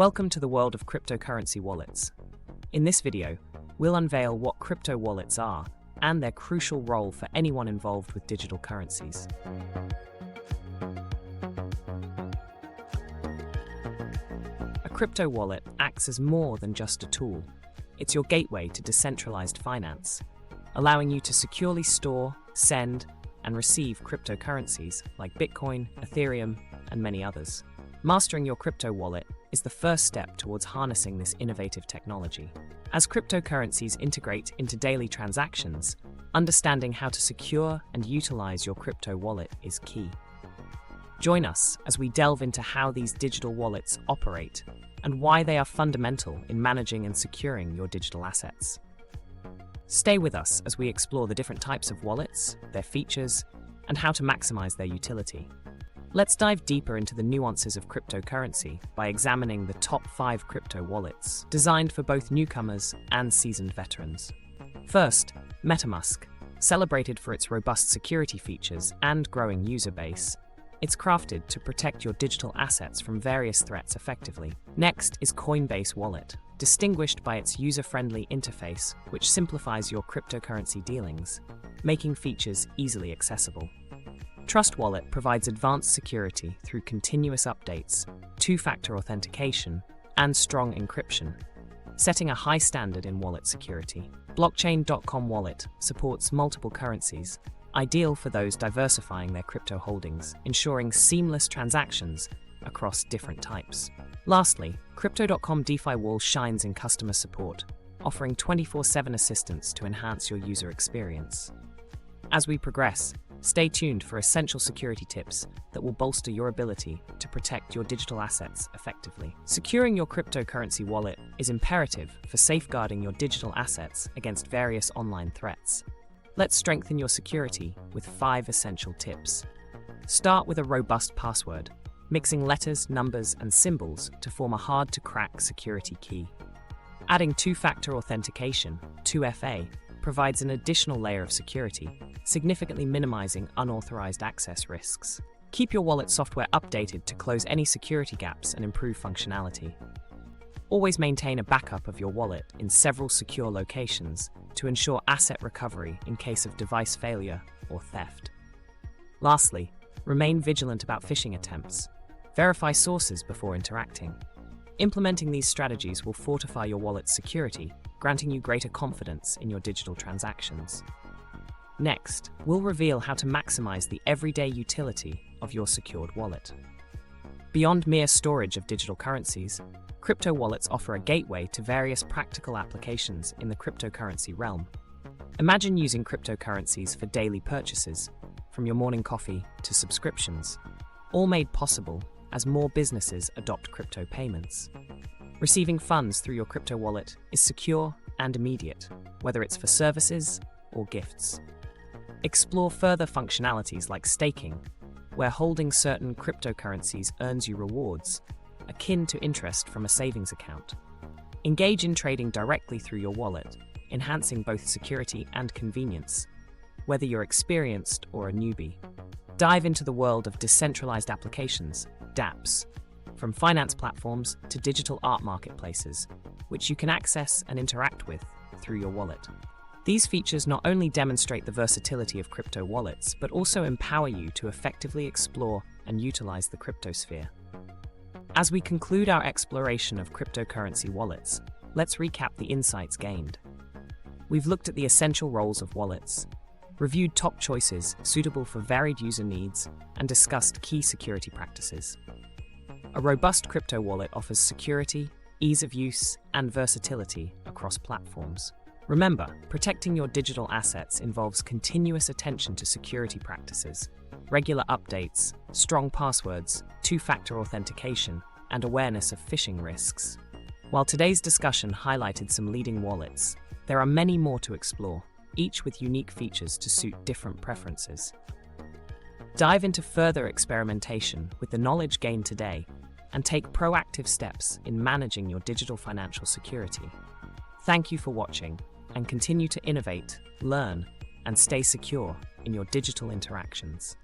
Welcome to the world of cryptocurrency wallets. In this video, we'll unveil what crypto wallets are and their crucial role for anyone involved with digital currencies. A crypto wallet acts as more than just a tool. It's your gateway to decentralized finance, allowing you to securely store, send, and receive cryptocurrencies like Bitcoin, Ethereum, and many others. Mastering your crypto wallet is the first step towards harnessing this innovative technology. As cryptocurrencies integrate into daily transactions, understanding how to secure and utilize your crypto wallet is key. Join us as we delve into how these digital wallets operate and why they are fundamental in managing and securing your digital assets. Stay with us as we explore the different types of wallets, their features, and how to maximize their utility. Let's dive deeper into the nuances of cryptocurrency by examining the top 5 crypto wallets, designed for both newcomers and seasoned veterans. First, MetaMask. Celebrated for its robust security features and growing user base, it's crafted to protect your digital assets from various threats effectively. Next is Coinbase Wallet. Distinguished by its user-friendly interface, which simplifies your cryptocurrency dealings, making features easily accessible. Trust Wallet provides advanced security through continuous updates, two-factor authentication, and strong encryption, setting a high standard in wallet security. Blockchain.com Wallet supports multiple currencies, ideal for those diversifying their crypto holdings, ensuring seamless transactions across different types. Lastly, Crypto.com DeFi Wall shines in customer support, offering 24/7 assistance to enhance your user experience. As we progress, stay tuned for essential security tips that will bolster your ability to protect your digital assets effectively. Securing your cryptocurrency wallet is imperative for safeguarding your digital assets against various online threats. Let's strengthen your security with 5 essential tips. Start with a robust password, mixing letters, numbers, and symbols to form a hard-to-crack security key. Adding two-factor authentication, 2FA, provides an additional layer of security, significantly minimizing unauthorized access risks. Keep your wallet software updated to close any security gaps and improve functionality. Always maintain a backup of your wallet in several secure locations to ensure asset recovery in case of device failure or theft. Lastly, remain vigilant about phishing attempts. Verify sources before interacting. Implementing these strategies will fortify your wallet's security, granting you greater confidence in your digital transactions. Next, we'll reveal how to maximize the everyday utility of your secured wallet. Beyond mere storage of digital currencies, crypto wallets offer a gateway to various practical applications in the cryptocurrency realm. Imagine using cryptocurrencies for daily purchases, from your morning coffee to subscriptions, all made possible as more businesses adopt crypto payments. Receiving funds through your crypto wallet is secure and immediate, whether it's for services or gifts. Explore further functionalities like staking, where holding certain cryptocurrencies earns you rewards, akin to interest from a savings account. Engage in trading directly through your wallet, enhancing both security and convenience, whether you're experienced or a newbie. Dive into the world of decentralized applications, dApps, from finance platforms to digital art marketplaces, which you can access and interact with through your wallet. These features not only demonstrate the versatility of crypto wallets, but also empower you to effectively explore and utilize the cryptosphere. As we conclude our exploration of cryptocurrency wallets, let's recap the insights gained. We've looked at the essential roles of wallets, reviewed top choices suitable for varied user needs, and discussed key security practices. A robust crypto wallet offers security, ease of use, and versatility across platforms. Remember, protecting your digital assets involves continuous attention to security practices, regular updates, strong passwords, two-factor authentication, and awareness of phishing risks. While today's discussion highlighted some leading wallets, there are many more to explore, each with unique features to suit different preferences. Dive into further experimentation with the knowledge gained today and take proactive steps in managing your digital financial security. Thank you for watching, and continue to innovate, learn, and stay secure in your digital interactions.